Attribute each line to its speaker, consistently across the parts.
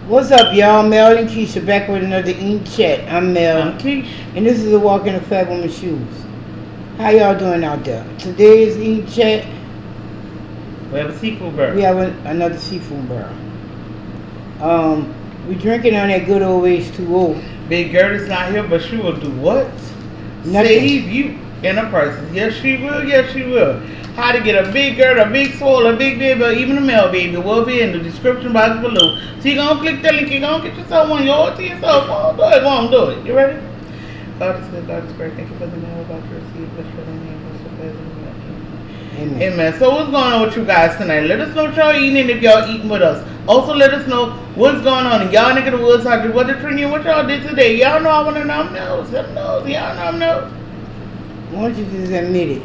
Speaker 1: What's up, y'all? Mel and Keisha back with another Eat Chat. I'm Mel,
Speaker 2: I'm Keish.
Speaker 1: and this is a walk in the fat woman's shoes. How y'all doing out there? Today is Eat Chat.
Speaker 2: We have a seafood burger.
Speaker 1: We have another seafood bar. We drinking on that good old H2O.
Speaker 2: Big Gurt is not here, but she will do what?
Speaker 1: Nothing.
Speaker 2: Save you in a crisis. Yes, she will. Yes, she will. How to get a big Gurt, a big swole, a big baby, or even a male baby will be in the description box below. So you're going to click the link. You're going to get yourself one. You owe it to yourself. Go on, do it. Go on, do it. You ready? God is good. God is great. Thank you for the mail about to receive. Bless your name. Bless your blessing.
Speaker 1: Amen.
Speaker 2: Amen. So what's going on with you guys tonight? Let us know what y'all eating and if y'all eating with us. Also let us know what's going on in y'all nigga the woods. What the training, what y'all did today. Y'all know I want to know. Knows. Y'all know I'm knows.
Speaker 1: Why don't you just admit it?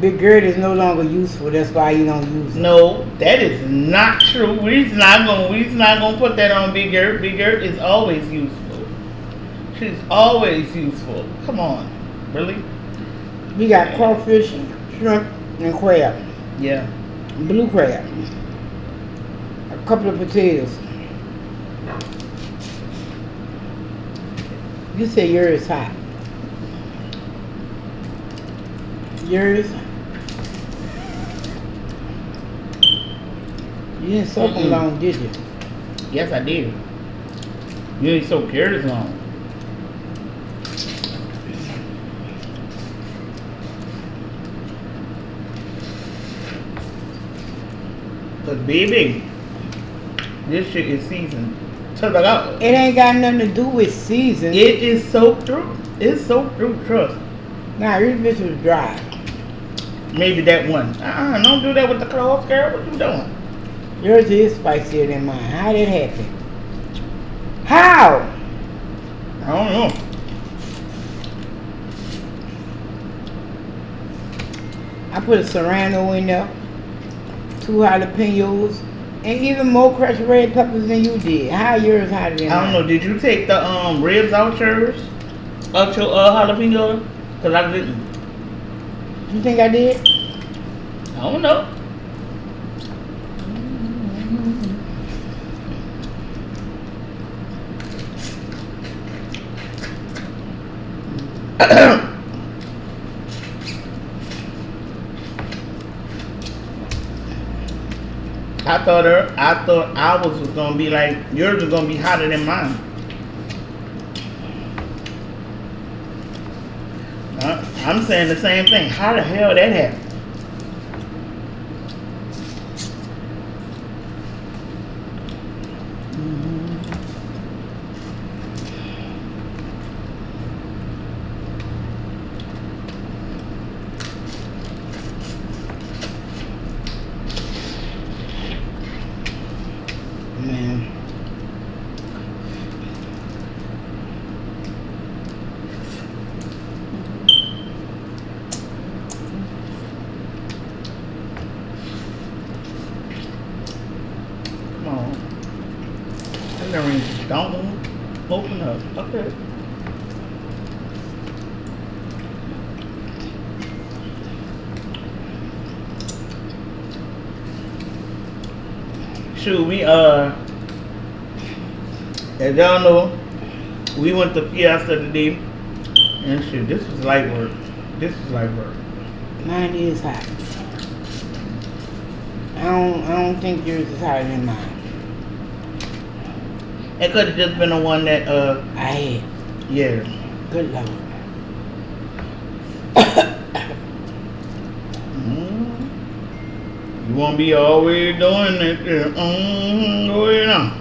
Speaker 1: Big Gurt is no longer useful. That's why you don't use it.
Speaker 2: No, that is not true. We's not gonna put that on Big Gurt. Big Gurt is always useful. She's always useful. Come on, really?
Speaker 1: We got crawfish, shrimp, and crab.
Speaker 2: Yeah.
Speaker 1: Blue crab. A couple of potatoes. You say yours is hot. Yours? You didn't soak them long, did you?
Speaker 2: Yes, I did. You ain't so careless long. Cause baby, this shit is seasoned to the go.
Speaker 1: It ain't got nothing to do with season.
Speaker 2: It is soaked through. It's soaked through. Trust.
Speaker 1: Nah, this bitch was dry.
Speaker 2: Maybe that one. Don't do that with the clothes, girl. What you doing?
Speaker 1: Yours is spicier than mine. How did it happen? How?
Speaker 2: I don't know.
Speaker 1: I put a serrano in there, 2 jalapenos, and even more crushed red peppers than you did. How yours hotter than mine?
Speaker 2: I don't know. Did you take the ribs out yours? Out your jalapeno? Cause I didn't.
Speaker 1: You think I did?
Speaker 2: I don't know. I thought ours was gonna be like yours was gonna be hotter than mine. I'm saying the same thing. How the hell that happened?
Speaker 1: Man.
Speaker 2: Come on. That ring don't open up. Okay. Shoot, as y'all know, we went to Fiesta today, and shit, this was light work. This was light work.
Speaker 1: Mine is hot. I don't think yours is hotter than mine.
Speaker 2: It could have just been the one that,
Speaker 1: I had.
Speaker 2: yeah.
Speaker 1: Good Lord.
Speaker 2: You won't be always doing that. Go ahead now.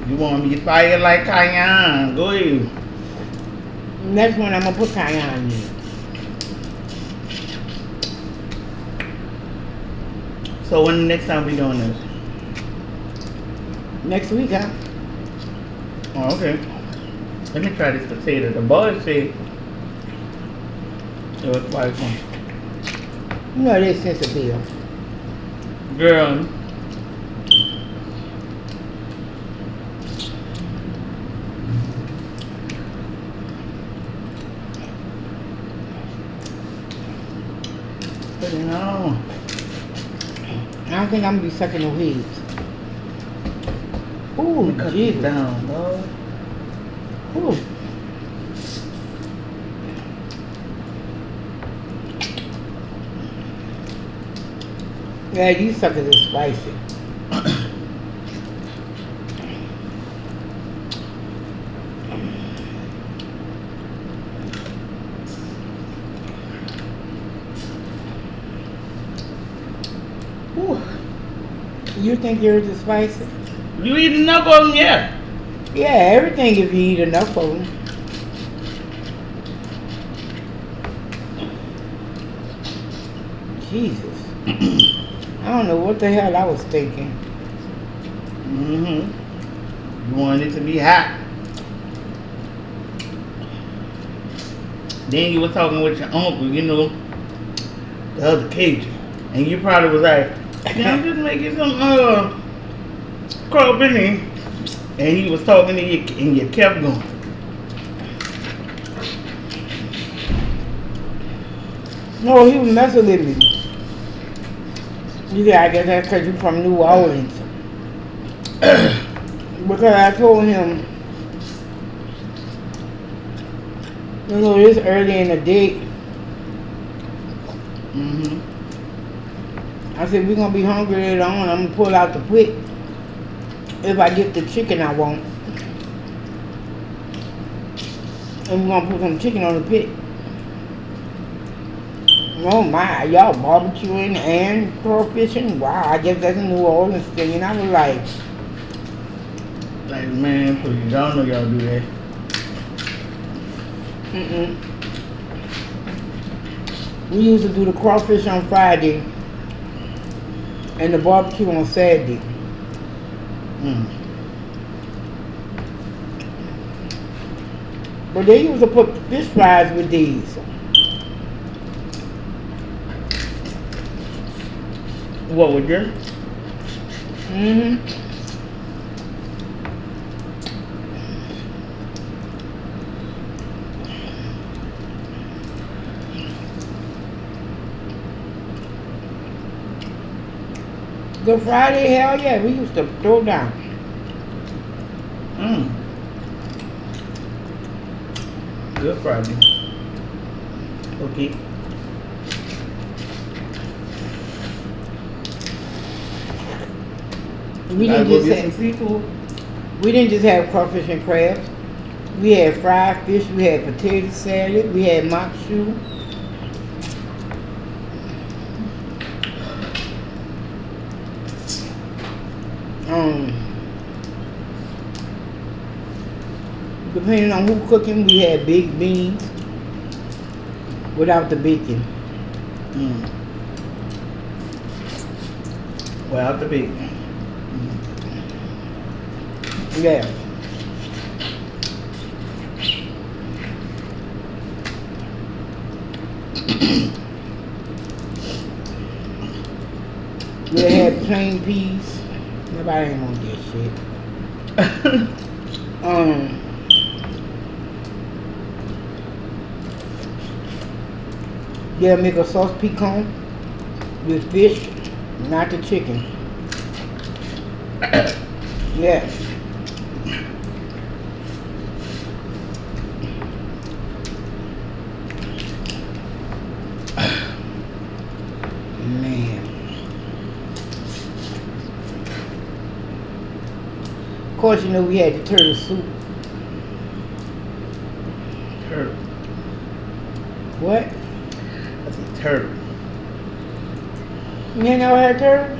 Speaker 2: You want to be fired like cayenne. Go ahead.
Speaker 1: Next one, I'm going to put cayenne in.
Speaker 2: So when the next time we doing this?
Speaker 1: Next week, huh?
Speaker 2: Oh, okay. Let me try this potato. The boys say it was like one.
Speaker 1: You know this sense of bill.
Speaker 2: Girl. Put it on.
Speaker 1: don't think I'm gonna be sucking no heads. Ooh,
Speaker 2: Cut this
Speaker 1: Jesus.
Speaker 2: down, dog.
Speaker 1: Ooh. Yeah, these suckers are spicy.
Speaker 2: Ooh.
Speaker 1: You think yours is spicy?
Speaker 2: You eat enough of them, yeah.
Speaker 1: Yeah, everything if you eat enough of them. Jesus. I don't know what the hell I was thinking.
Speaker 2: Mm-hmm. You wanted it to be hot. Then you were talking with your uncle, you know, the other Cajun. And you probably was like, yeah, I'm just making some crawfish. And he was talking to you and you kept going.
Speaker 1: No, he was messing with me. Yeah, I guess that's because you're from New Orleans. Because I told him, you know, this early in the day.
Speaker 2: Mm-hmm.
Speaker 1: I said, we're going to be hungry later on. I'm going to pull out the pit if I get the chicken I want. And we're going to put some chicken on the pit. Oh my, y'all barbecuing and crawfishing? Wow, I guess that's a New Orleans thing. And I was
Speaker 2: like, man, please, y'all know y'all do that.
Speaker 1: We used to do the crawfish on Friday and the barbecue on Saturday. But they used to put fish fries with these.
Speaker 2: What would you?
Speaker 1: Good Friday, hell yeah, we used to throw down.
Speaker 2: Good Friday. Okay.
Speaker 1: We didn't just have crawfish and crabs. We had fried fish, we had potato salad, we had makshu. Depending on who cooking, we had baked beans without the bacon.
Speaker 2: Without the bacon.
Speaker 1: Yeah. We had plain peas. Nobody ain't want that shit. Yeah, make a sauce piquant with fish, not the chicken. Yes. Man. Of course, you know we had the turtle soup.
Speaker 2: Turtle.
Speaker 1: What?
Speaker 2: That's a turtle.
Speaker 1: You ain't never had turtle?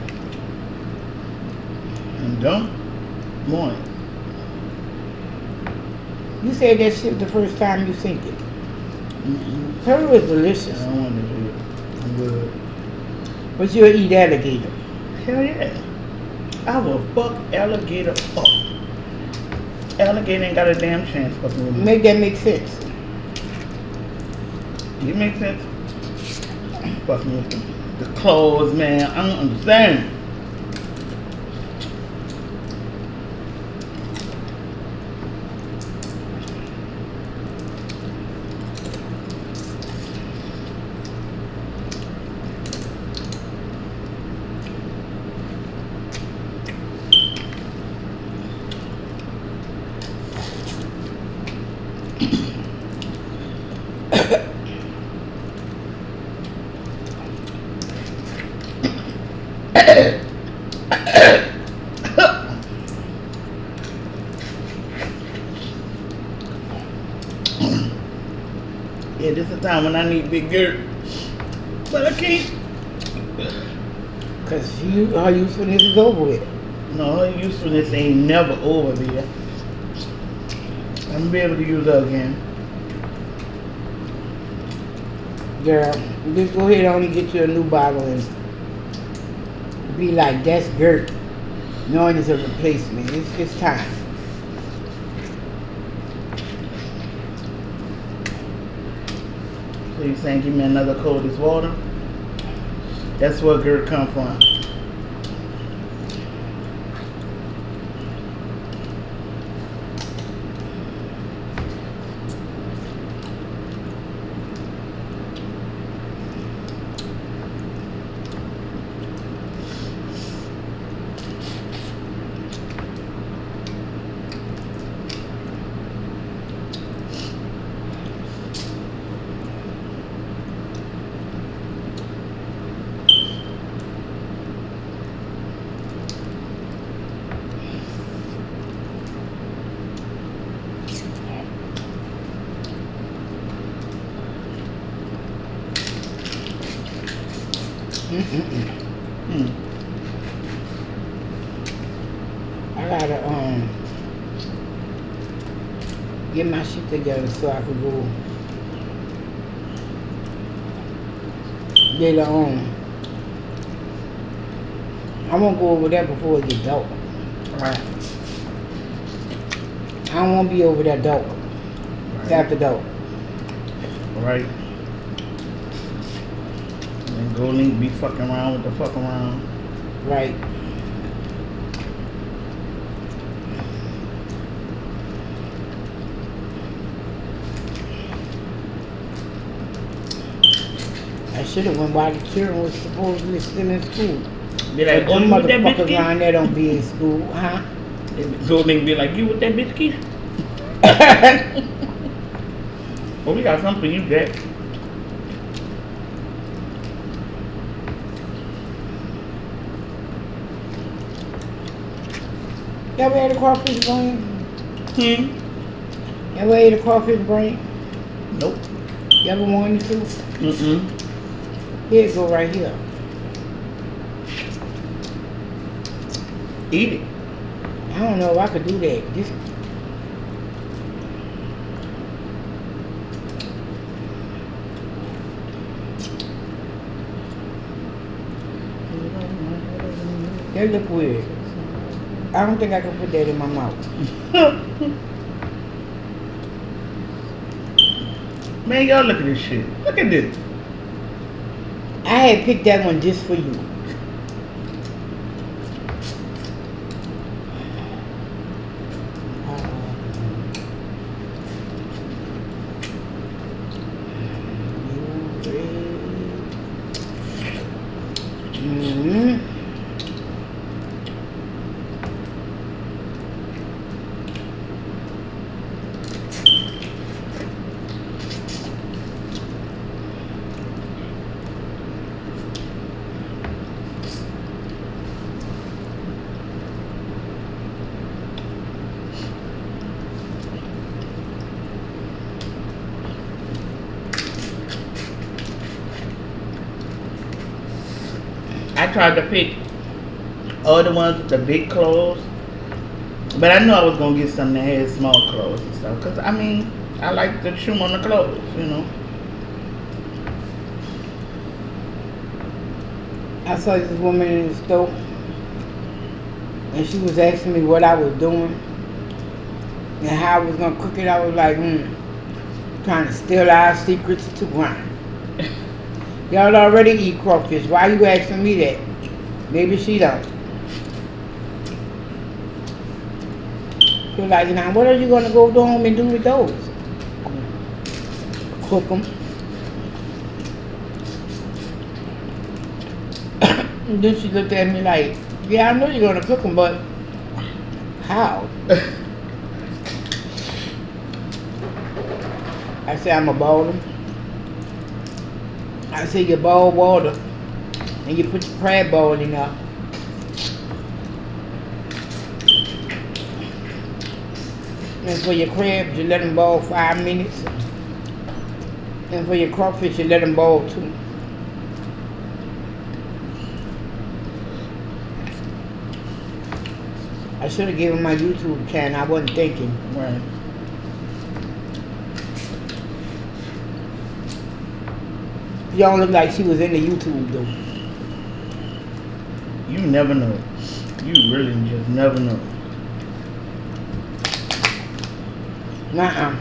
Speaker 2: And don't? Morning.
Speaker 1: You said that shit the first time you seen it. Turtle is delicious.
Speaker 2: I don't want to do it. I'm good.
Speaker 1: But you'll eat alligator.
Speaker 2: Hell yeah. I will fuck alligator up. Alligator ain't got a damn chance fucking with me.
Speaker 1: Make that make sense.
Speaker 2: It makes sense. Fucking with the claws, man. I don't understand. time when I need big Gurt. But I can't.
Speaker 1: Cause her usefulness is over with.
Speaker 2: No, her usefulness ain't never over there. I'm gonna be able to use her again.
Speaker 1: Girl, just go ahead on and get you a new bottle and be like, that's Gurt. Knowing it's a replacement. It's time.
Speaker 2: So you saying give me another coldest water? That's where Gurt come from.
Speaker 1: I gotta get my shit together so I could go later on. I won't go over there before it gets dark.
Speaker 2: Right.
Speaker 1: I don't want to be over there dark. It's after dark.
Speaker 2: Right. And go link be fucking around with the fuck around.
Speaker 1: Right. I should have went while the children was supposedly still in school.
Speaker 2: Be like,
Speaker 1: Them
Speaker 2: oh, you with that
Speaker 1: motherfuckers
Speaker 2: bitch
Speaker 1: around there don't be in school, huh?
Speaker 2: Go link be like, you with that bitch kid? Well, we got something for you, Jack.
Speaker 1: You ever ate a crawfish brain?
Speaker 2: Hmm?
Speaker 1: You ever ate a crawfish brain?
Speaker 2: Nope.
Speaker 1: You ever wanted to?
Speaker 2: Mm-mm.
Speaker 1: Here it go right here.
Speaker 2: Eat it.
Speaker 1: I don't know if I could do that. This that look weird. I don't think I can put that in my mouth.
Speaker 2: Man, y'all look at this shit. Look at this.
Speaker 1: I had picked that one just for you.
Speaker 2: I tried to pick other ones with the big clothes, but I knew I was gonna get something that had small clothes and stuff. Cause I mean, I like the trim on the clothes, you know.
Speaker 1: I saw this woman in the store, and she was asking me what I was doing and how I was gonna cook it. I was like, trying to steal our secrets to grind. Y'all already eat crawfish. Why you asking me that? Maybe she don't. She was like, now what are you gonna go home and do with those? Cook them. And then she looked at me like, yeah, I know you're gonna cook them, but how? I said, I'm gonna boil them. I said, you boil water and you put your crab ball in there. And for your crabs, you let them boil 5 minutes. And for your crawfish, you let them boil too. I should have given my YouTube channel. I wasn't thinking.
Speaker 2: Right.
Speaker 1: She don't look like she was in the YouTube though.
Speaker 2: You never know. You really just never know.
Speaker 1: Nuh-uh.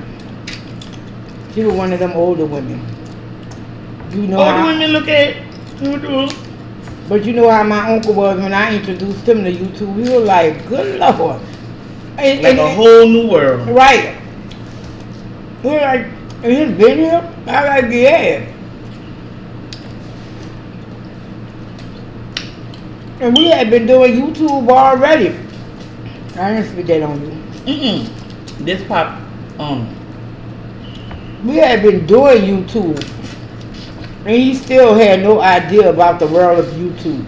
Speaker 1: She was one of them older women. You know
Speaker 2: Older
Speaker 1: how,
Speaker 2: women look at you.
Speaker 1: but you know how my uncle was when I introduced him to YouTube. He was like, "Good Lord!"
Speaker 2: Like a whole new world.
Speaker 1: Right. He was like, "He's been here." I was like, "Yeah." And we had been doing YouTube already. I didn't spit that on you.
Speaker 2: This pop
Speaker 1: We had been doing YouTube. And he still had no idea about the world of YouTube.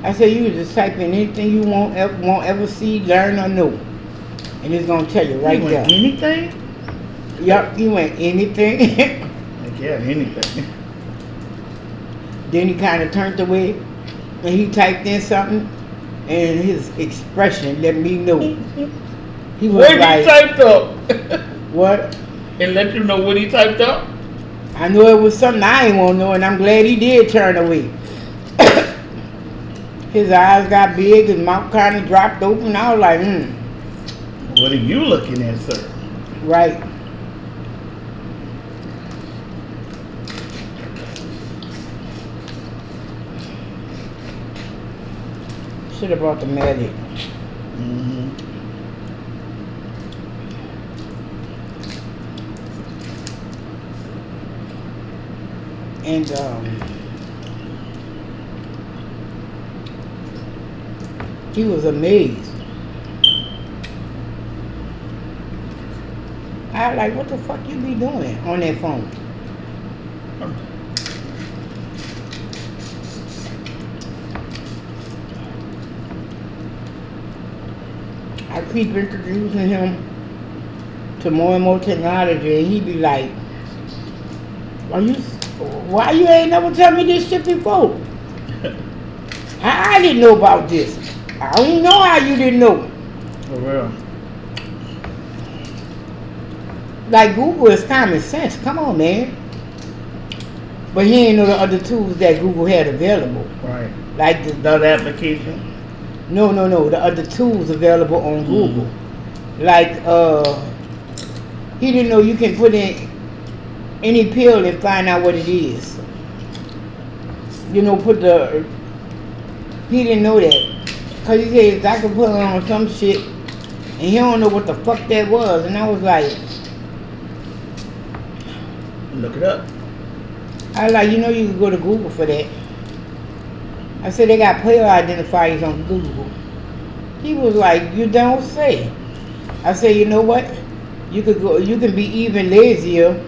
Speaker 1: I said, you just type in anything you won't ever see, learn, or know. And it's going to tell you right there.
Speaker 2: Anything?
Speaker 1: Yup, you went anything.
Speaker 2: Like, yeah, anything.
Speaker 1: Then he kind of turned away and he typed in something. And his expression let me know. He was
Speaker 2: What
Speaker 1: like,
Speaker 2: he typed up?
Speaker 1: what?
Speaker 2: And let you know what he typed up?
Speaker 1: I knew it was something I ain't want to know, and I'm glad he did turn away. His eyes got big, his mouth kind of dropped open. I was like,
Speaker 2: What are you looking at, sir?
Speaker 1: Right. Should have brought the medic. And he was amazed. I was like, what the fuck you be doing on that phone? I keep introducing him to more and more technology, and he be like, why you ain't never tell me this shit before? I didn't know about this. I don't even know how you didn't know.
Speaker 2: For real.
Speaker 1: Like Google is common sense. Come on, man. But he ain't know the other tools that Google had available.
Speaker 2: Right.
Speaker 1: Like
Speaker 2: the other application?
Speaker 1: No. The other tools available on Google. Like, he didn't know you can put in any pill and find out what it is. You know, he didn't know that. Because he said, I could put on some shit, and he don't know what the fuck that was. And I was like,
Speaker 2: look it up.
Speaker 1: I was like, you know you can go to Google for that. I said, they got pill identifiers on Google. He was like, you don't say. I said, you know what? You can be even lazier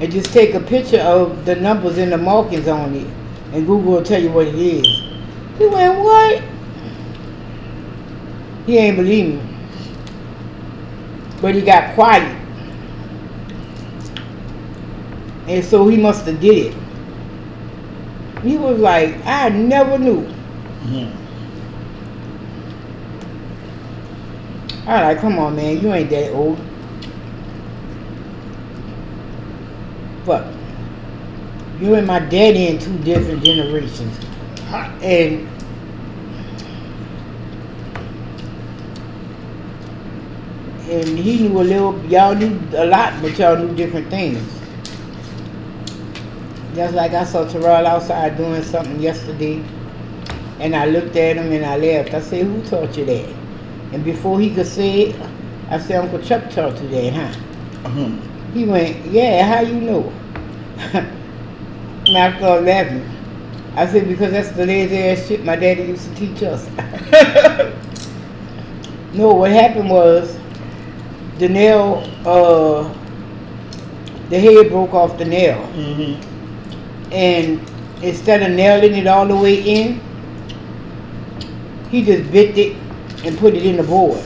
Speaker 1: and just take a picture of the numbers and the markings on it, and Google will tell you what it is. He went, what? He ain't believe me. But he got quiet. And so he must have did it. He was like, I never knew. I was like, come on, man, you ain't that old. But you and my daddy in two different generations. And he knew a little, y'all knew a lot, but y'all knew different things. Just like I saw Terrell outside doing something yesterday, and I looked at him and I laughed. I said, who taught you that? And before he could say it, I said, Uncle Chuck taught you that, huh? He went, yeah, how you know? And I started laughing. I said, because that's the lazy ass shit my daddy used to teach us. No, what happened was, the nail, the head broke off the nail. And instead of nailing it all the way in, He just bit it and put it in the board.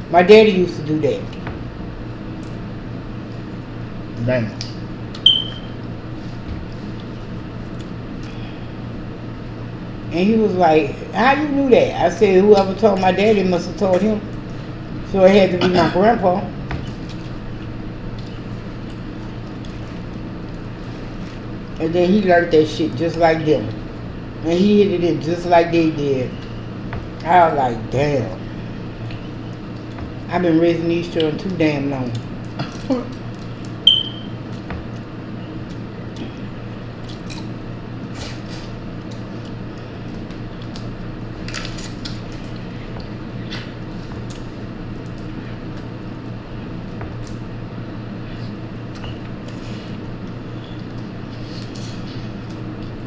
Speaker 1: My daddy used to do that.
Speaker 2: Damn.
Speaker 1: And he was like, how you knew that? I said, whoever told my daddy must have told him. So it had to be my grandpa. And then he learned that shit just like them. And he hit it in just like they did. I was like, damn. I've been raising these children too damn long.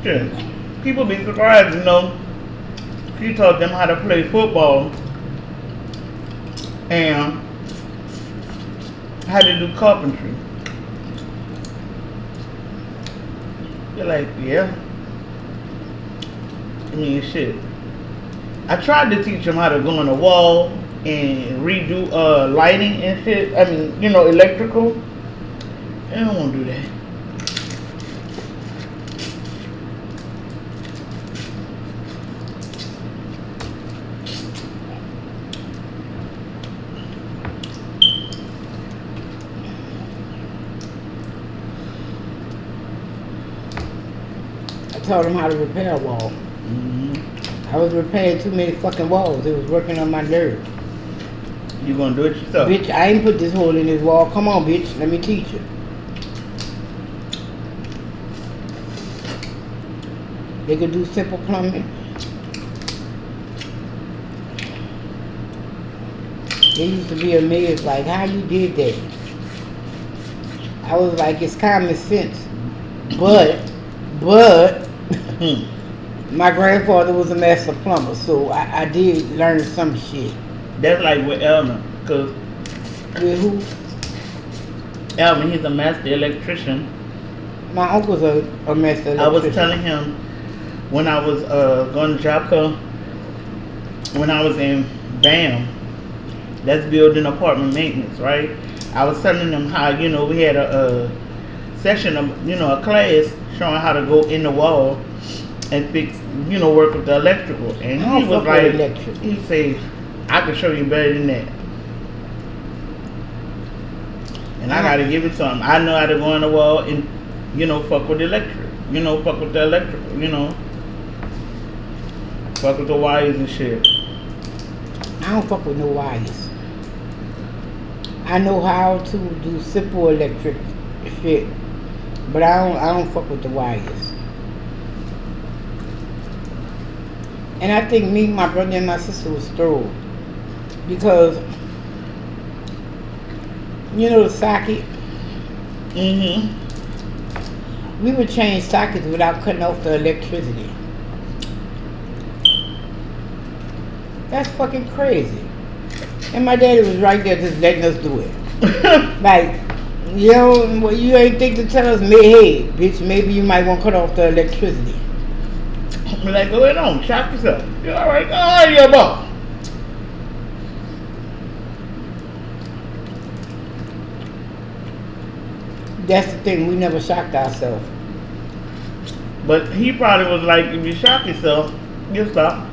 Speaker 2: Shit. People be surprised, you know. She taught them how to play football and how to do carpentry. You're like, yeah. I mean, shit. I tried to teach them how to go on the wall and redo lighting and shit. I mean, you know, electrical. They don't want to do that.
Speaker 1: I taught him how to repair a wall. I was repairing too many fucking walls. It was working on my nerves.
Speaker 2: You gonna do it yourself?
Speaker 1: Bitch, I ain't put this hole in this wall. Come on, bitch. Let me teach you. They could do simple plumbing. They used to be amazed, like, how you did that? I was like, it's common sense. But, my grandfather was a master plumber, so I did learn some shit.
Speaker 2: That's like with Elman, cause
Speaker 1: With who?
Speaker 2: Elman, he's a master electrician.
Speaker 1: My uncle's a master electrician.
Speaker 2: I was telling him when I was going to Job Corps, when I was in BAM, that's building apartment maintenance, right? I was telling them how, you know, we had a session of, you know, a class showing how to go in the wall and fix, you know, work with the electrical. And he was like, he said, I can show you better than that. And I gotta give it to him. I know how to go in the wall and, you know, fuck with the electric. You know, fuck with the electrical, you know. Fuck with the wires and shit.
Speaker 1: I don't fuck with no wires. I know how to do simple electric shit, but I don't fuck with the wires. And I think me, my brother, and my sister was through because you know the socket. We would change sockets without cutting off the electricity. That's fucking crazy. And my daddy was right there just letting us do it. Like, you know, well, you ain't think to tell us, hey, bitch, maybe you might want to cut off the electricity.
Speaker 2: I'm like, go ahead on, shock yourself. You're alright, go ahead, your boss.
Speaker 1: That's the thing, we never shocked ourselves.
Speaker 2: But he probably was like, if you shock yourself, you'll stop.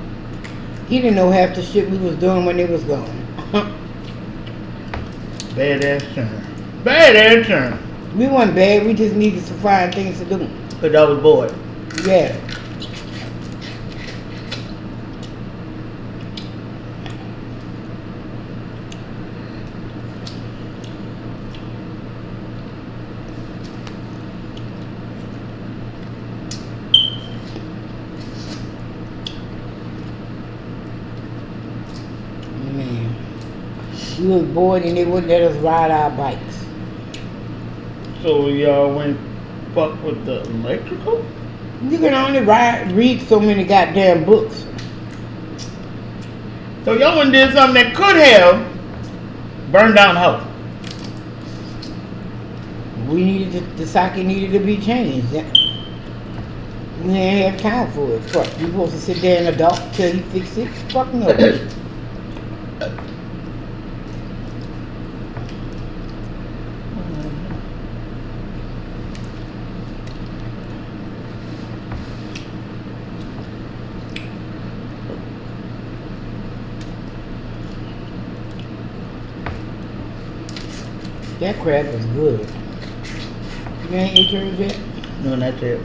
Speaker 1: He didn't know half the shit we was doing when it was gone.
Speaker 2: Badass turn. Badass turn.
Speaker 1: We weren't bad, we just needed to find things to do.
Speaker 2: Because I was bored.
Speaker 1: Yeah. We was bored and they wouldn't let us ride our bikes.
Speaker 2: So y'all went fuck with the electrical?
Speaker 1: You can only read so many goddamn books.
Speaker 2: So y'all went and did something that could have burned down the house.
Speaker 1: We needed the socket needed to be changed. We ain't have time for it. Fuck, you supposed to sit there in the dark till he fix it? Fuck no. That crab is good. You ain't ate yours yet?
Speaker 2: No, not yet.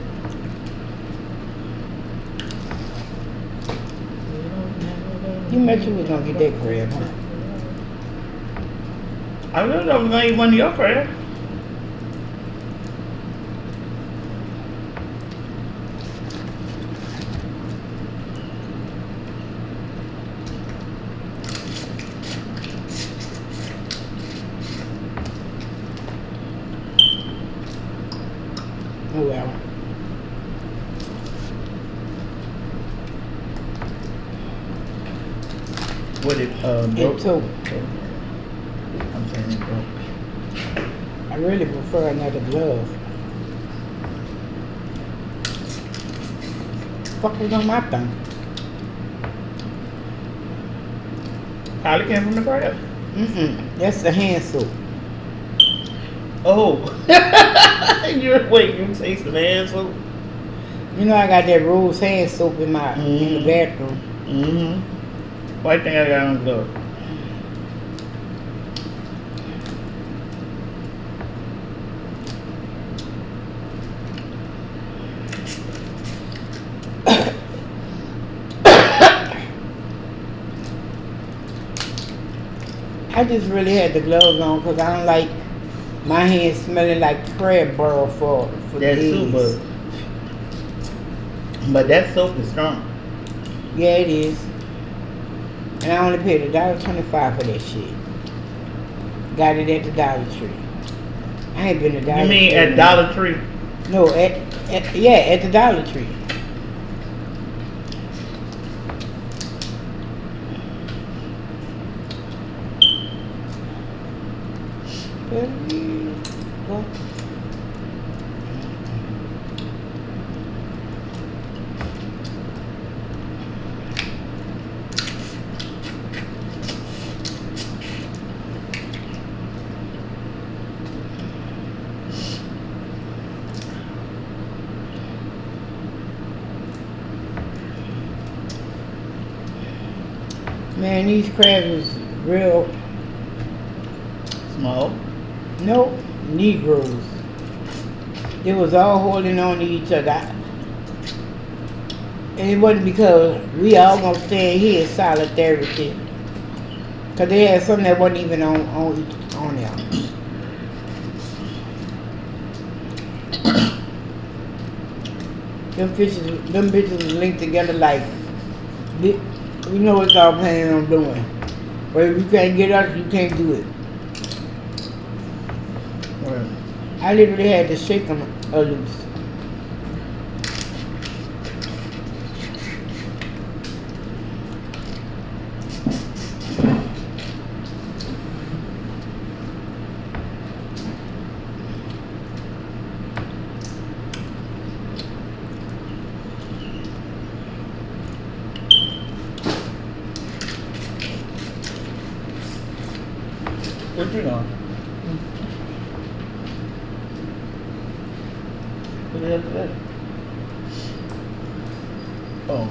Speaker 1: You mentioned we was gonna get that crab, huh?
Speaker 2: I really don't gonna eat one of your crabs.
Speaker 1: Oh well.
Speaker 2: What it
Speaker 1: It
Speaker 2: broke?
Speaker 1: too.
Speaker 2: I'm saying it broke.
Speaker 1: I really prefer another glove. Fuck was on my thumb.
Speaker 2: Probably came from the crab.
Speaker 1: That's the hand soap.
Speaker 2: Oh. You taste the hand soap?
Speaker 1: You know I got that rose hand soap in my in the bathroom.
Speaker 2: Mm-hmm. Why you think I got on glove?
Speaker 1: I just really had the gloves on because I don't like my hands smelling like crab burrow for
Speaker 2: That
Speaker 1: days.
Speaker 2: too, but that soap is strong.
Speaker 1: Yeah, it is. And I only paid $1.25 for that shit. Got it at the Dollar Tree. I ain't been to Dollar Tree.
Speaker 2: You mean at Dollar Tree?
Speaker 1: No, at the Dollar Tree. Man, these crabs is real.
Speaker 2: Small.
Speaker 1: No, Negroes. They was all holding on to each other. And it wasn't because we all gonna stand here in solidarity. Cause they had some that wasn't even on there. Them bitches was linked together like, you know what y'all planning on doing. But if you can't get us, you can't do it.
Speaker 2: Right.
Speaker 1: I literally had to shake them loose.
Speaker 2: What you on? What the hell is that? Oh.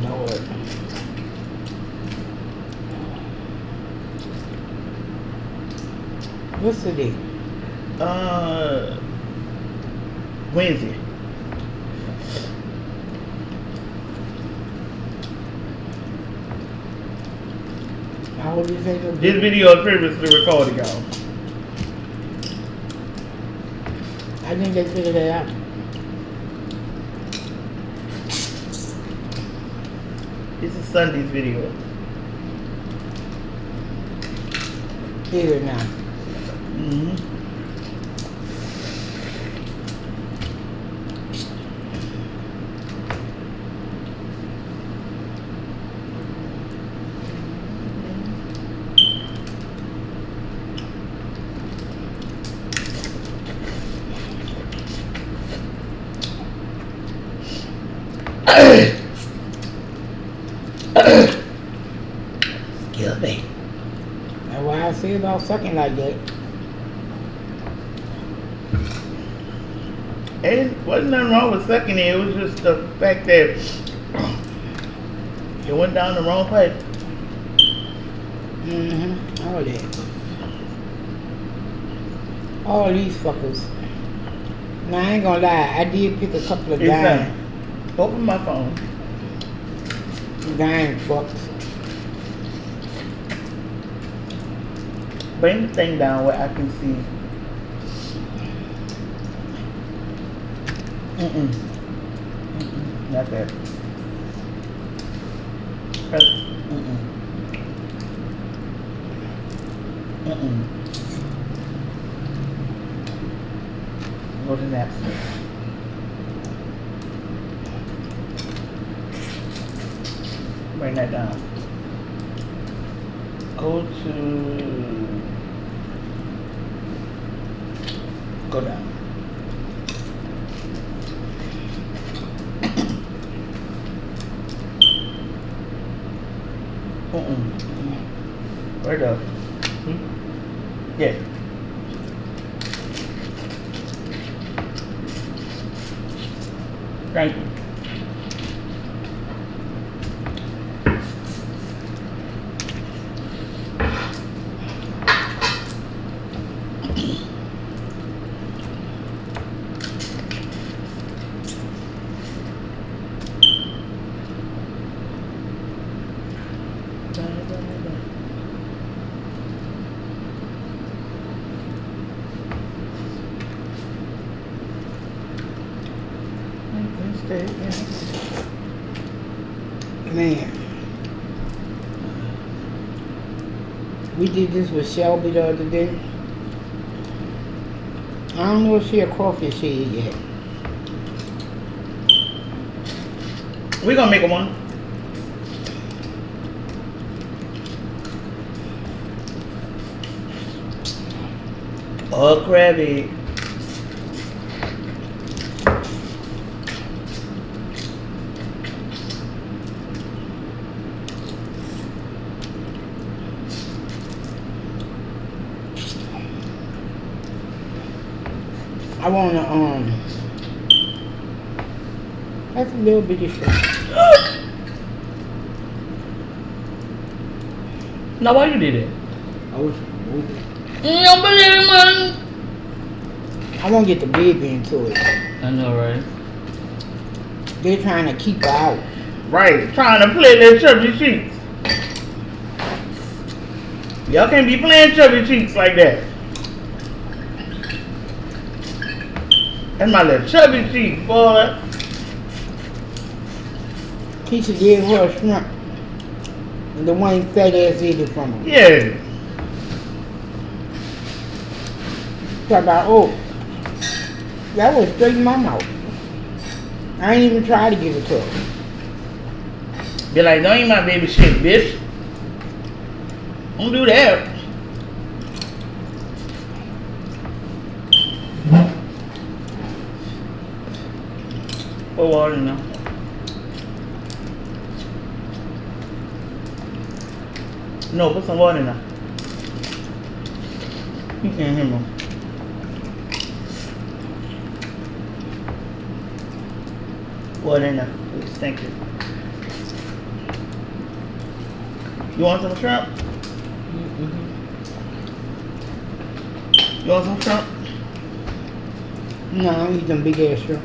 Speaker 1: Lord. What's the day?
Speaker 2: Wednesday.
Speaker 1: How old you think it'll be?
Speaker 2: This video is previously recorded, y'all.
Speaker 1: I think they figured it out.
Speaker 2: This is Sunday's video.
Speaker 1: Is it now?
Speaker 2: Mm-hmm. Excuse me.
Speaker 1: That's why I say about sucking like that.
Speaker 2: It wasn't nothing wrong with sucking it. It was just the fact that it went down the wrong pipe.
Speaker 1: Mm-hmm. All that. All these fuckers. Now I ain't gonna lie, I did pick a couple of dime
Speaker 2: Open my phone.
Speaker 1: fucks.
Speaker 2: Bring the thing down where I can see. Mm-mm. Mm-mm. Not that. Press. Mm-mm. Mm-mm. Go to napkin. Bring that down. Go down. Where the? Yeah. Thank you.
Speaker 1: Man. We did this with Shelby the other day. I don't know if she a crawfish head yet.
Speaker 2: We gonna make one. Oh, crabby.
Speaker 1: I wanna that's a little bitty shrimp.
Speaker 2: Now why you did it?
Speaker 1: I was I won't get the baby into it.
Speaker 2: I know, right?
Speaker 1: They're trying to keep her out.
Speaker 2: Right, trying to play their chubby cheeks. Y'all can't be playing chubby cheeks like that. That's my little chubby cheek, boy.
Speaker 1: Keisha gave her a shrimp. And the one fat ass ate it from her.
Speaker 2: Yeah.
Speaker 1: Talk about, oh, that was straight in my mouth. I ain't even try to give it to her.
Speaker 2: Be like, don't eat my baby shit, bitch. Don't do that. Put water in there. No, put some water in there. You can't hear me. Water in there. Please, thank you. You want some shrimp?
Speaker 1: Mm-hmm.
Speaker 2: You want some shrimp?
Speaker 1: No, I don't eat them big ass shrimp.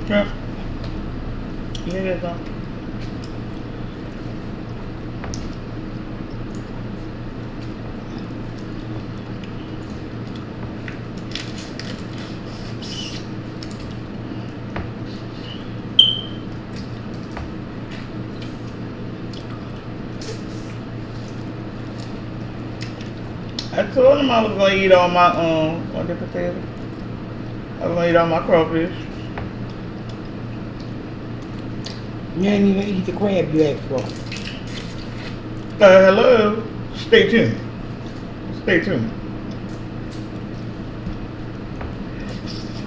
Speaker 2: Shrimp. You can get some. told him I was gonna eat all my what the potato? I was gonna eat all my crawfish.
Speaker 1: You ain't even eat the crab you asked for.
Speaker 2: Hello. Stay tuned. Stay tuned.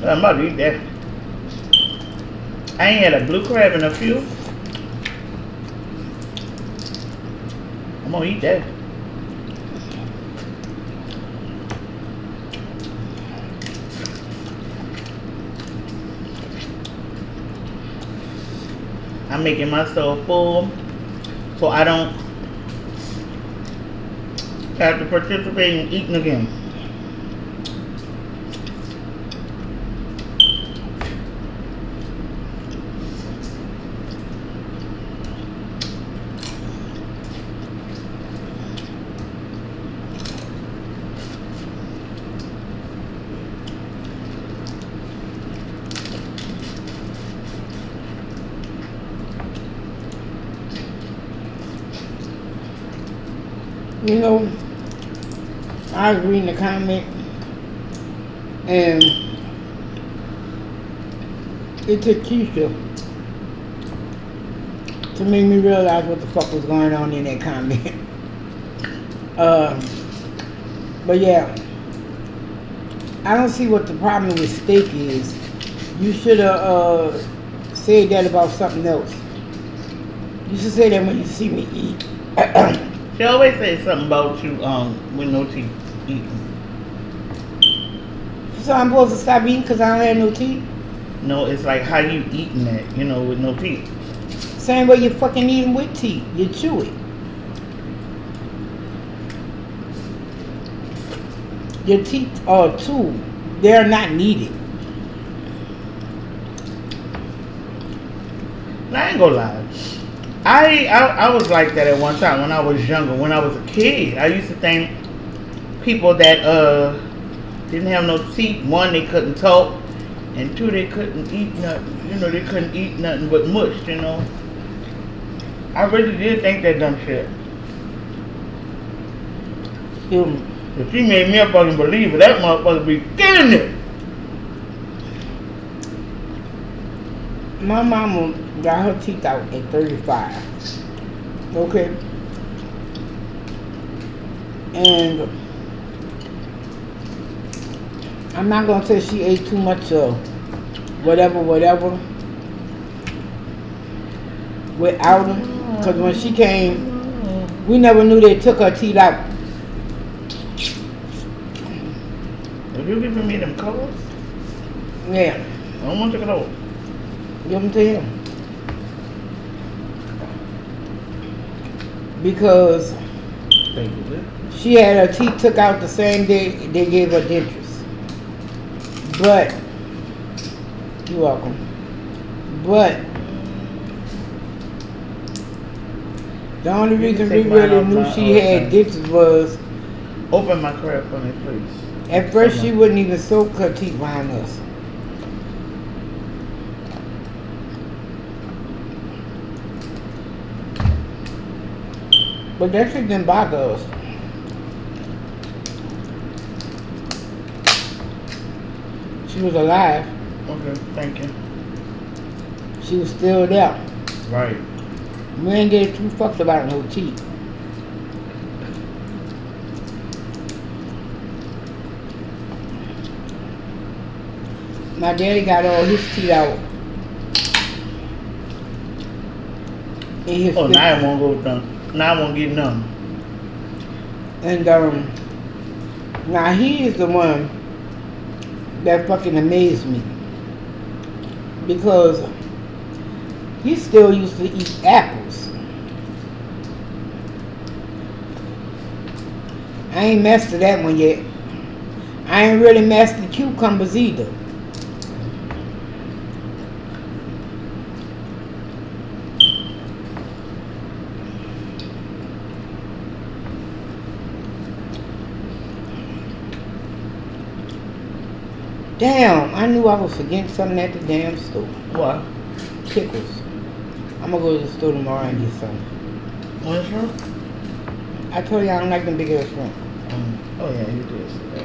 Speaker 2: I'm about to eat that. I ain't had a blue crab in a few. I'm gonna eat that. I'm making myself full so I don't have to participate in eating again.
Speaker 1: You know, I was reading the comment and it took Keisha to make me realize what the fuck was going on in that comment. But yeah, I don't see what the problem with steak is. You should have said that about something else. You should say that when you see me eat.
Speaker 2: She always says something about you with no teeth eating.
Speaker 1: So I'm supposed to stop eating because I don't have no teeth?
Speaker 2: No, it's like how you eating that, you know, with no teeth.
Speaker 1: Same way you fucking eating with teeth. You chew it. Your teeth are a tool. They're not needed.
Speaker 2: I ain't gonna lie. I was like that at one time when I was younger. When I was a kid, I used to think people that didn't have no teeth, one, they couldn't talk, and two, they couldn't eat nothing. You know, they couldn't eat nothing but mush, you know. I really did think that dumb shit. If she made me a fucking believer, that motherfucker be getting it.
Speaker 1: My mama got her teeth out at 35. Okay? And I'm not gonna say she ate too much of whatever without them. Because when she came, we never knew they took her teeth out.
Speaker 2: Are you giving me them colors?
Speaker 1: Yeah.
Speaker 2: I don't want to take it out.
Speaker 1: Give them to him. Because she had her teeth took out the same day they gave her dentures. But, you're welcome. But, the only reason we really knew she had dentures was...
Speaker 2: Open my crab for me, please.
Speaker 1: At first she wouldn't even soak her teeth behind us. But that shit didn't bother us. She was alive.
Speaker 2: Okay, thank you.
Speaker 1: She was still there.
Speaker 2: Right.
Speaker 1: We ain't gave two fucks about no teeth. My daddy got all his teeth out.
Speaker 2: Oh, now I won't go down. Now I won't get none.
Speaker 1: And now he is the one that fucking amazed me. Because he still used to eat apples. I ain't mastered that one yet. I ain't really mastered cucumbers either. Damn, I knew I was forgetting something at the damn store.
Speaker 2: What?
Speaker 1: Pickles. I'm gonna go to the store tomorrow and get some.
Speaker 2: What shrimp?
Speaker 1: I told you I don't like them big ass shrimp.
Speaker 2: Oh yeah, you did say that.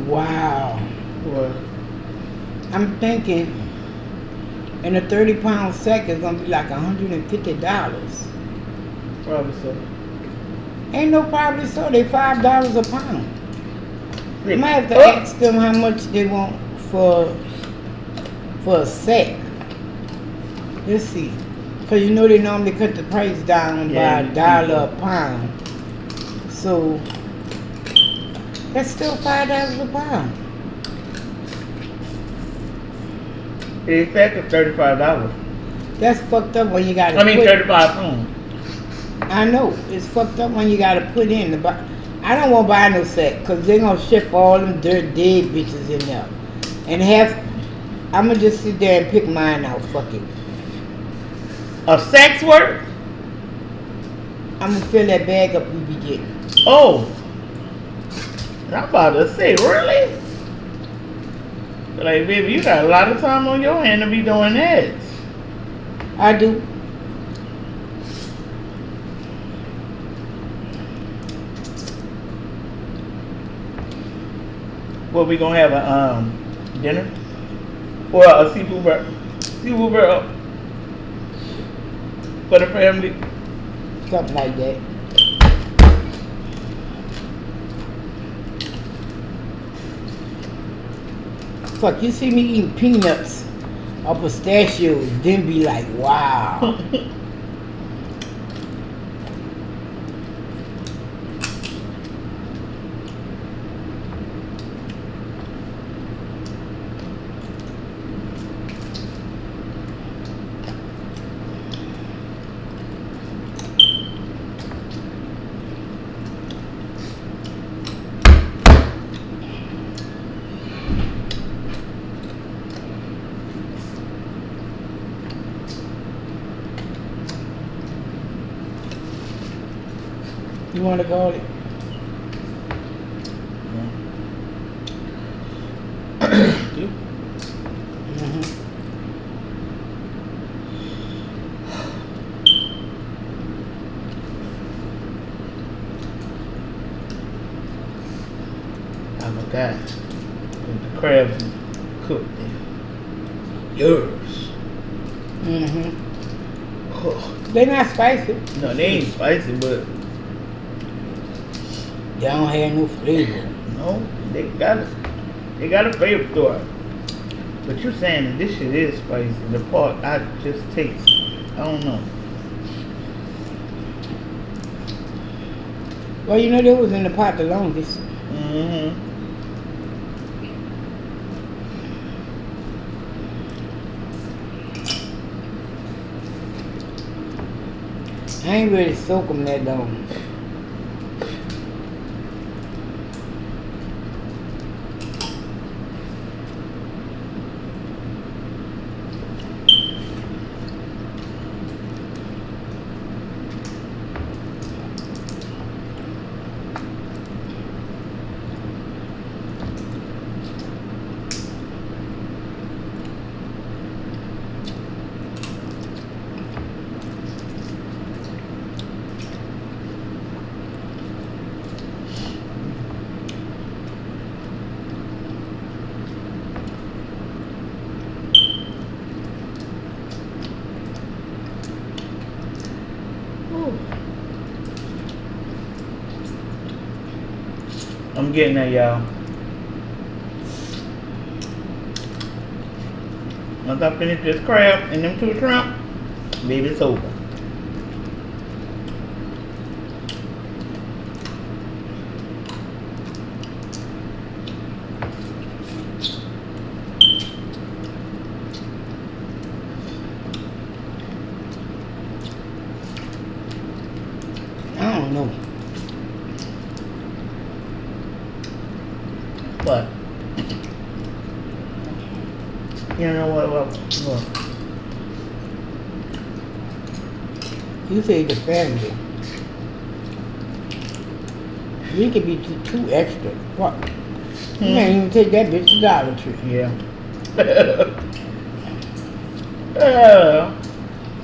Speaker 1: Wow.
Speaker 2: What?
Speaker 1: I'm thinking in a 30-pound sack it's gonna be like $150.
Speaker 2: Probably so.
Speaker 1: Ain't no probably so. They $5 a pound. I might have to
Speaker 2: Oh.
Speaker 1: ask them how much they want for a sack. Let's see. Cause you know they normally cut the price down
Speaker 2: Yeah,
Speaker 1: by $1 a pound. So that's still $5 a pound.
Speaker 2: It's sack is $35.
Speaker 1: That's fucked up when you gotta
Speaker 2: I mean,
Speaker 1: put,
Speaker 2: 35 pounds.
Speaker 1: I know. It's fucked up when you gotta put in the I don't want to buy no sack because they're going to ship all them dirt dead bitches in there. And I'm going to just sit there and pick mine out. Fuck it.
Speaker 2: A sack's worth?
Speaker 1: I'm going to fill that bag up we be getting.
Speaker 2: Oh. I'm about to say, really? Like, baby, you got a lot of time on your hand to be doing that.
Speaker 1: I do.
Speaker 2: What, we gonna have a dinner? Or a seafood burger for the family?
Speaker 1: Something like that. Fuck, you see me eating peanuts or pistachios, then be like, wow. You want to call it?
Speaker 2: You? Oh my God. The crabs cooked. Yours. Oh.
Speaker 1: They're not spicy.
Speaker 2: No, they ain't spicy, but
Speaker 1: They don't have no flavor.
Speaker 2: no, they got a flavor to it. But you're saying that this shit is spicy. The part I just taste. I don't know.
Speaker 1: Well, you know they was in the pot the longest. I ain't really soak them that long.
Speaker 2: I'm getting that, y'all. Once I finish this crab and them 2 shrimp, baby, it's over.
Speaker 1: I don't know.
Speaker 2: What? You know what?
Speaker 1: You say the family. We could be too extra. What? You can't even take that bitch to Dollar Tree.
Speaker 2: Yeah.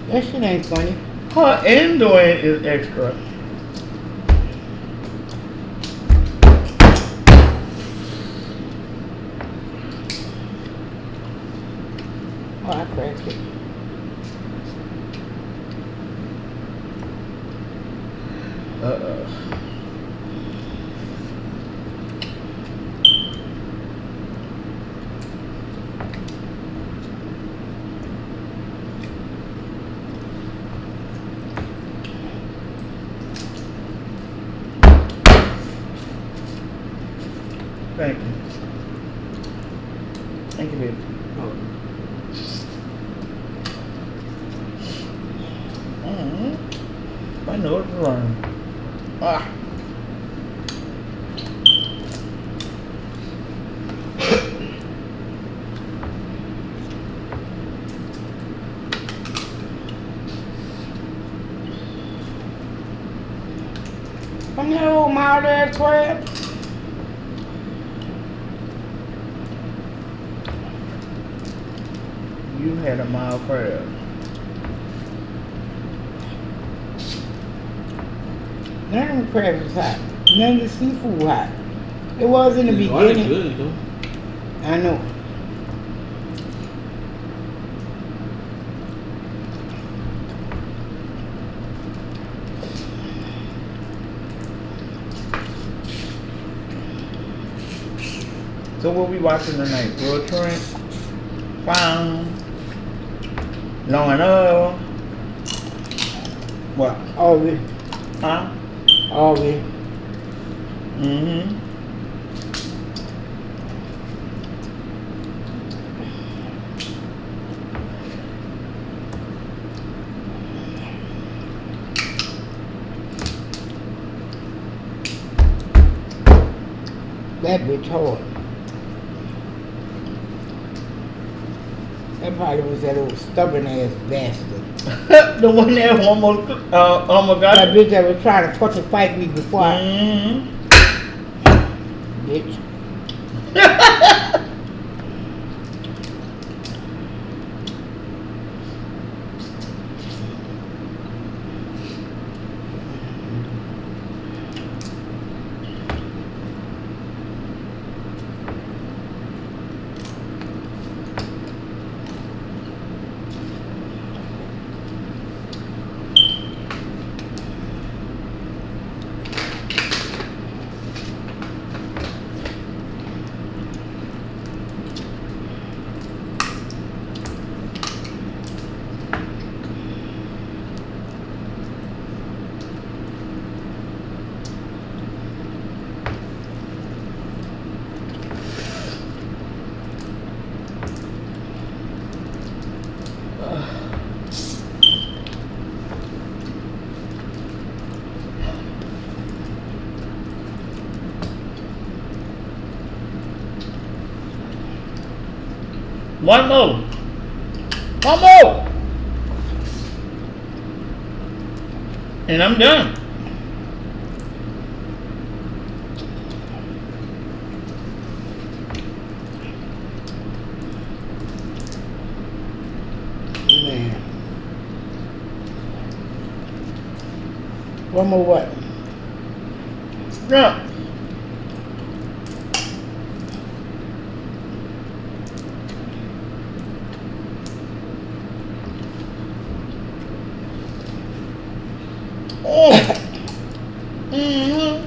Speaker 1: That shit ain't funny.
Speaker 2: Her indoing is extra.
Speaker 1: Oh, I cracked it.
Speaker 2: Thank you. Thank you, baby. My nose is running. Ah.
Speaker 1: From that old mild ass crab.
Speaker 2: You had a mild crab.
Speaker 1: None of them crabs was hot. None of the seafood was hot. It was in the beginning.
Speaker 3: Good, though.
Speaker 1: I know.
Speaker 2: So what we watching tonight? Real Trent? Found? Law and Order? What?
Speaker 1: Always.
Speaker 2: Huh?
Speaker 1: Always.
Speaker 2: Mm-hmm.
Speaker 1: That bitch hard. That probably was that old stubborn ass bastard.
Speaker 2: The one that almost got
Speaker 1: That bitch that was trying to fucking fight me before I... Bitch.
Speaker 2: One more. One more. And I'm done.
Speaker 1: Man. One more what?
Speaker 2: Yeah. Oh. Mm-hmm.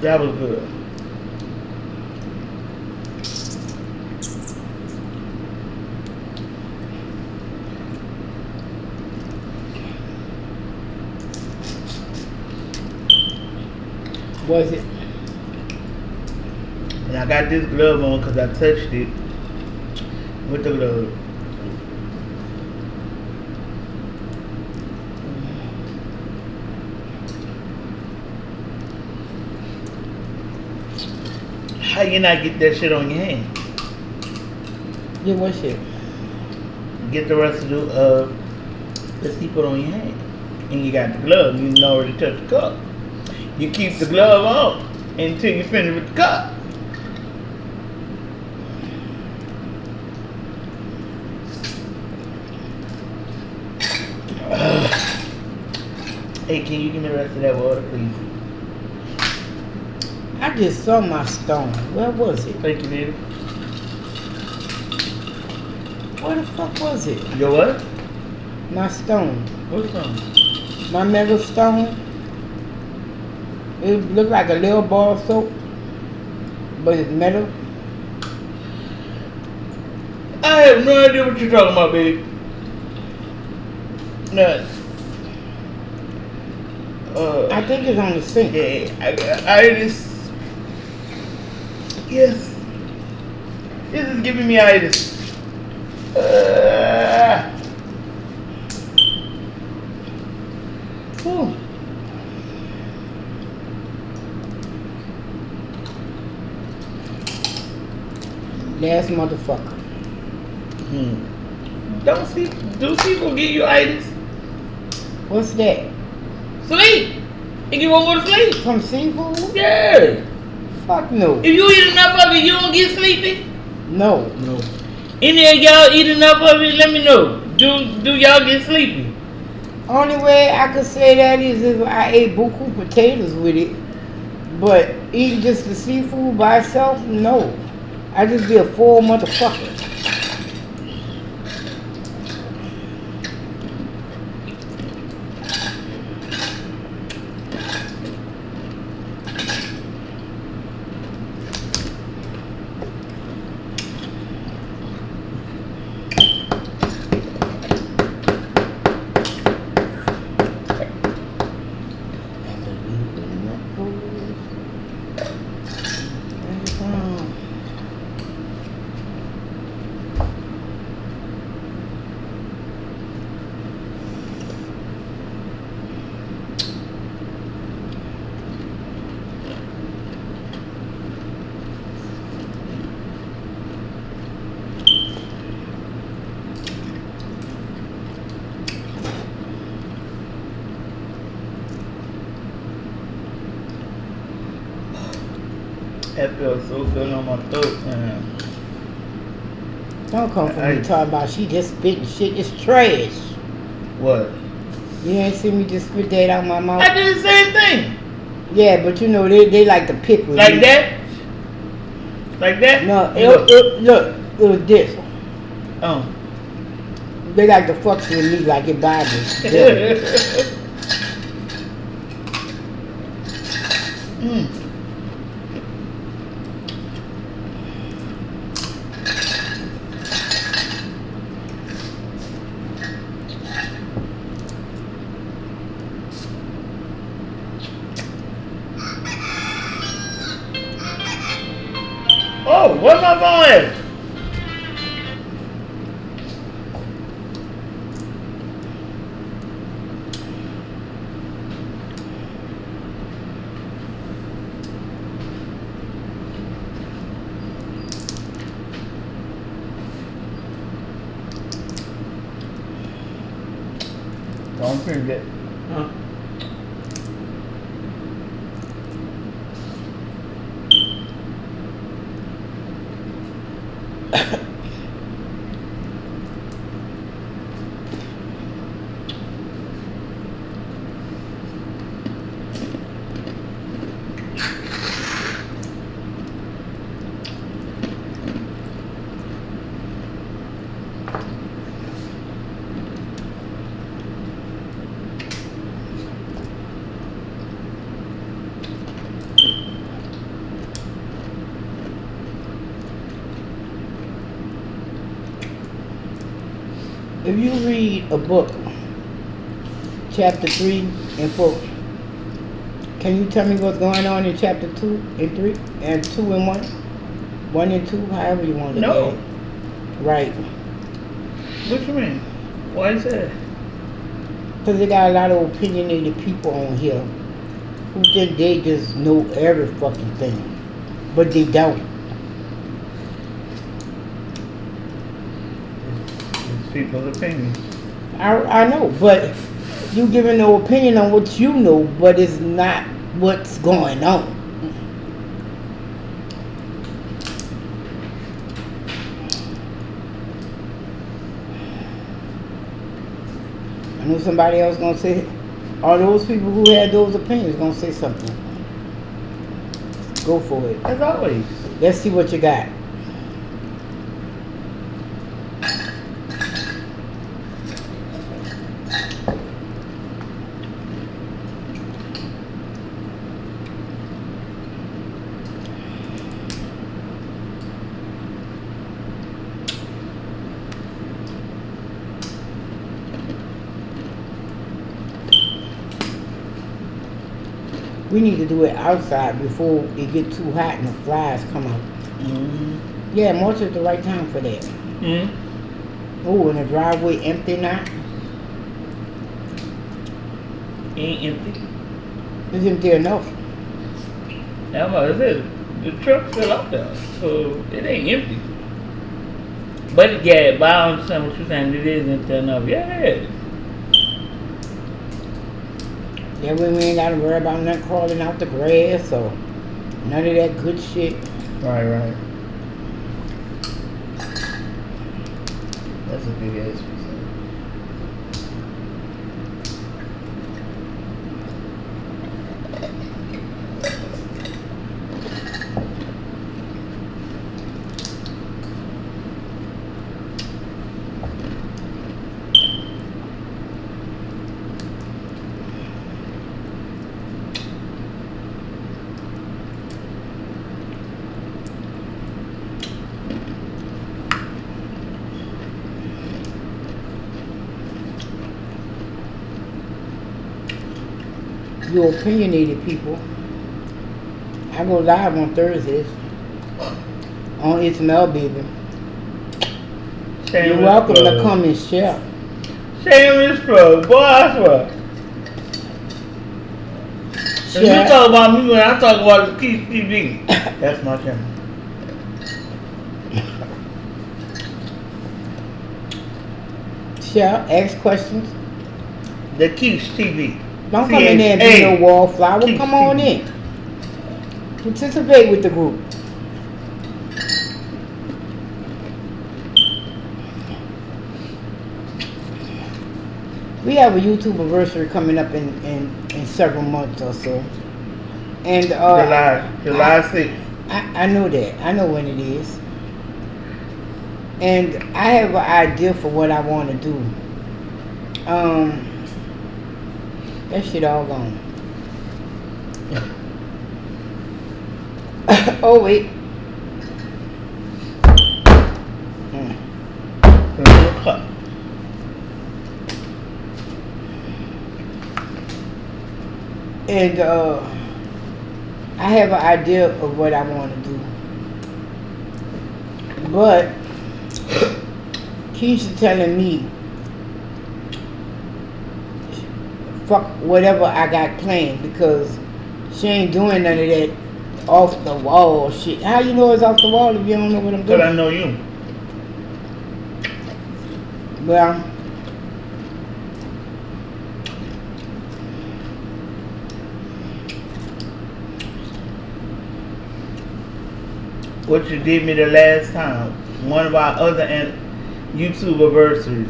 Speaker 2: That was good.
Speaker 1: Was it?
Speaker 2: And I got this glove on because I touched it with the glove. How you not get that shit on your hand?
Speaker 1: Yeah, what shit?
Speaker 2: Get the residue of the seafood on your hand. And you got the glove. You know already touched the cup. You keep the glove on until you finish with the cup. Hey, can you give me the rest of that water, please?
Speaker 1: I just saw my stone. Where was it?
Speaker 2: Thank you, baby.
Speaker 1: Where the fuck was it?
Speaker 2: Your what?
Speaker 1: My stone.
Speaker 2: What stone?
Speaker 1: My metal stone. It looked like a little bar of soap, but it's metal.
Speaker 2: I have no idea what you're talking about, babe. Nuts.
Speaker 1: I think it's on the sink.
Speaker 2: Yeah, I just. Yes. This is giving me itis. Whew.
Speaker 1: Last motherfucker.
Speaker 2: Do people give you itis?
Speaker 1: What's that?
Speaker 2: Sleep. If you won't go to sleep.
Speaker 1: Some seafood?
Speaker 2: Yeah.
Speaker 1: Fuck no.
Speaker 2: If you eat enough of it, you don't get sleepy.
Speaker 1: No.
Speaker 2: Any of y'all eat enough of it? Let me know. Do y'all get sleepy?
Speaker 1: Only way I could say that is if I ate buku potatoes with it. But eating just the seafood by itself, no. I just be a full motherfucker.
Speaker 2: That feels so good on my throat, man.
Speaker 1: Don't come for me talking about she just spitting shit. It's trash.
Speaker 2: What?
Speaker 1: You ain't see me just spit that out my mouth?
Speaker 2: I did the same thing.
Speaker 1: Yeah, but you know, they like to pick with
Speaker 2: Like
Speaker 1: me.
Speaker 2: that? Like that?
Speaker 1: No,
Speaker 2: Look.
Speaker 1: look, it was this.
Speaker 2: Oh.
Speaker 1: They like to fuck with me like it Bible.
Speaker 2: Oh, what's my phone at? Don't print it. Huh?
Speaker 1: If you read a book, chapter 3 and 4, Can you tell me what's going on in chapter 2 and 3 and 2 and 1? 1 and 2, however you want to
Speaker 2: No.
Speaker 1: get it. Right.
Speaker 2: What you mean? Why is that?
Speaker 1: Because they got a lot of opinionated people on here who think they just know every fucking thing. But they don't.
Speaker 2: It's people's opinions.
Speaker 1: I know, but you giving no opinion on what you know, but it's not what's going on. I know somebody else gonna say, all those people who had those opinions gonna say something. Go for it.
Speaker 2: As always.
Speaker 1: Let's see what you got. We need to do it outside before it get too hot and the flies come out.
Speaker 2: Mm-hmm.
Speaker 1: Yeah, March is the right time for that.
Speaker 2: Mm-hmm.
Speaker 1: Oh, and the driveway empty now?
Speaker 2: Ain't empty.
Speaker 1: It's empty enough.
Speaker 2: That's what I said. The truck's still out there, so it ain't empty. But yeah, but I understand what you're saying. It is empty enough. Yeah.
Speaker 1: That way we ain't gotta worry about nothing crawling out the grass or none of that good shit.
Speaker 2: Right. That's a big ass percent.
Speaker 1: You opinionated people. I go live on Thursdays on It's Mel Baby. You're welcome to come and share.
Speaker 2: Shameless plug, boy, I swear. If you talk about me when I talk about the keishbaby, that's my channel.
Speaker 1: Share, ask questions.
Speaker 2: The Quiche TV.
Speaker 1: Don't come in there and be no wallflower. Come on in. Participate with the group. We have a YouTube anniversary coming up in several months or so. And
Speaker 2: July 6th.
Speaker 1: I know that. I know when it is. And I have an idea for what I want to do. That shit all gone. Oh wait. And I have an idea of what I want to do. But Keisha telling me fuck whatever I got planned because she ain't doing none of that off the wall shit. How you know it's off the wall if you don't know what I'm doing?
Speaker 2: But I know you.
Speaker 1: Well,
Speaker 2: what you did me the last time, one of our other YouTube anniversaries,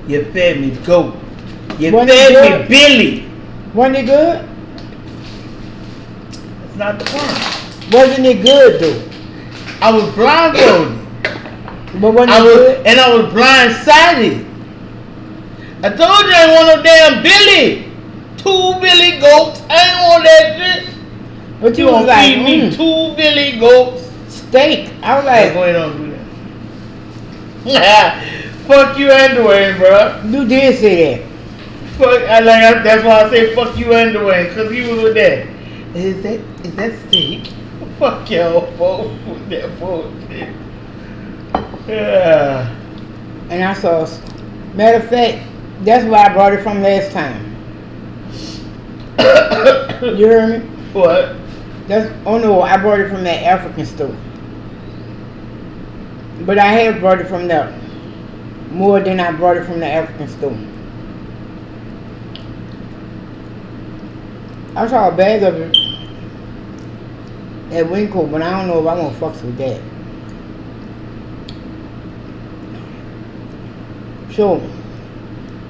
Speaker 2: you fed me goat. You fed me Billy.
Speaker 1: Wasn't it good?
Speaker 2: That's not the point.
Speaker 1: Wasn't it good though?
Speaker 2: I was blindfolded.
Speaker 1: But wasn't it good?
Speaker 2: And I was blindsided. I told you I ain't want no damn Billy. 2 Billy goats. I ain't want that shit.
Speaker 1: But you
Speaker 2: was
Speaker 1: was like,
Speaker 2: feed me 2 Billy goats.
Speaker 1: Steak. I was like,
Speaker 2: go ahead, don't do that. Fuck you and Dwayne, bro.
Speaker 1: You did say that.
Speaker 2: Fuck, that's why I say fuck you and Dwayne, cause he was with that. Is that steak? Fuck y'all both with that bullshit. Yeah.
Speaker 1: And I saw, matter of fact, that's where I brought it from last time. You heard me?
Speaker 2: What?
Speaker 1: Oh no, I brought it from that African store. But I have brought it from there more than I brought it from the African store. I saw a bag of it at Winco, but I don't know if I want to fuck with that. So,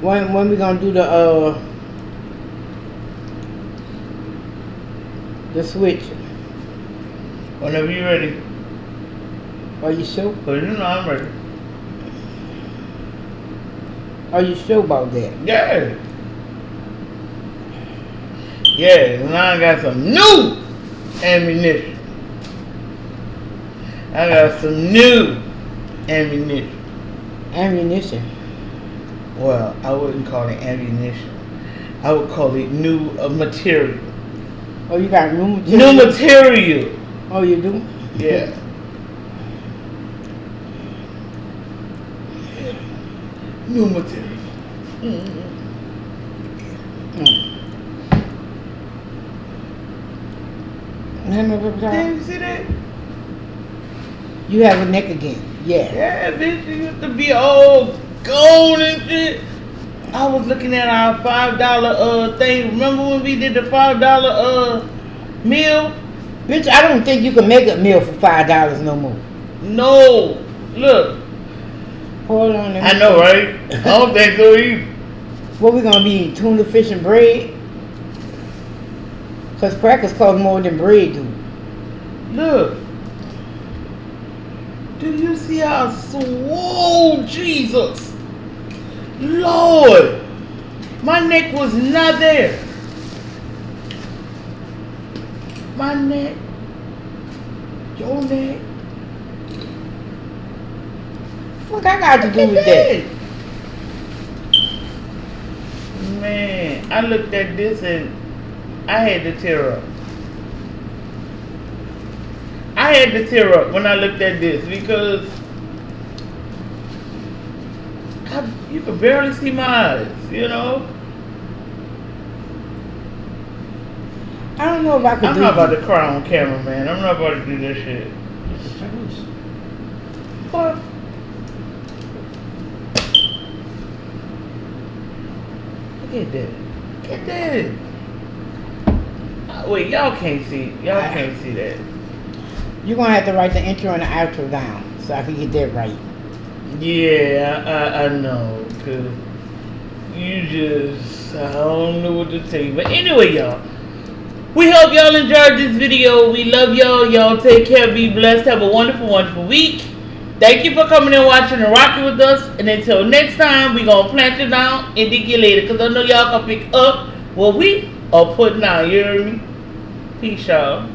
Speaker 1: when we gonna do the switch?
Speaker 2: Whenever you ready.
Speaker 1: Are you sure?
Speaker 2: Cause you know I'm ready.
Speaker 1: Are you sure about that?
Speaker 2: Yeah. Yeah, and I got some new ammunition. I got some new ammunition.
Speaker 1: Ammunition?
Speaker 2: Well, I wouldn't call it ammunition. I would call it new material.
Speaker 1: Oh, you got new material?
Speaker 2: New material.
Speaker 1: Oh, you do?
Speaker 2: Yeah. New material. Mm-hmm. Didn't you see that?
Speaker 1: You have a neck again. Yeah.
Speaker 2: Yeah, bitch, you used to be all gone and shit. I was looking at our $5 thing. Remember when we did the $5 meal?
Speaker 1: Bitch, I don't think you can make a meal for $5 no more.
Speaker 2: No. Look.
Speaker 1: Hold on.
Speaker 2: I know, right? I don't think so either.
Speaker 1: What we gonna be eating? Tuna fish and bread? Cause crackers cost more than bread do.
Speaker 2: Look. Do you see how swole, Jesus? Lord. My neck was not there. My neck. Your neck.
Speaker 1: What I got to do with that?
Speaker 2: Man, I looked at this and I had to tear up. I had to tear up when I looked at this because you could barely see my eyes, you know?
Speaker 1: I don't know if I could
Speaker 2: I'm not about to cry on camera, man. I'm not about to do this shit. What? Look at that. Look at that. Wait, y'all can't see. Y'all can't see that.
Speaker 1: You're gonna have to write the intro and the outro down so I can get that right.
Speaker 2: Yeah, I know, cause you just, I don't know what to tell you. But anyway, y'all, we hope y'all enjoyed this video. We love y'all. Y'all take care, be blessed, have a wonderful, wonderful week. Thank you for coming and watching and rocking with us. And until next time, we gonna plant you down and dig you later, cause I know y'all gonna pick up what we are putting out. You hear me? Peace, y'all.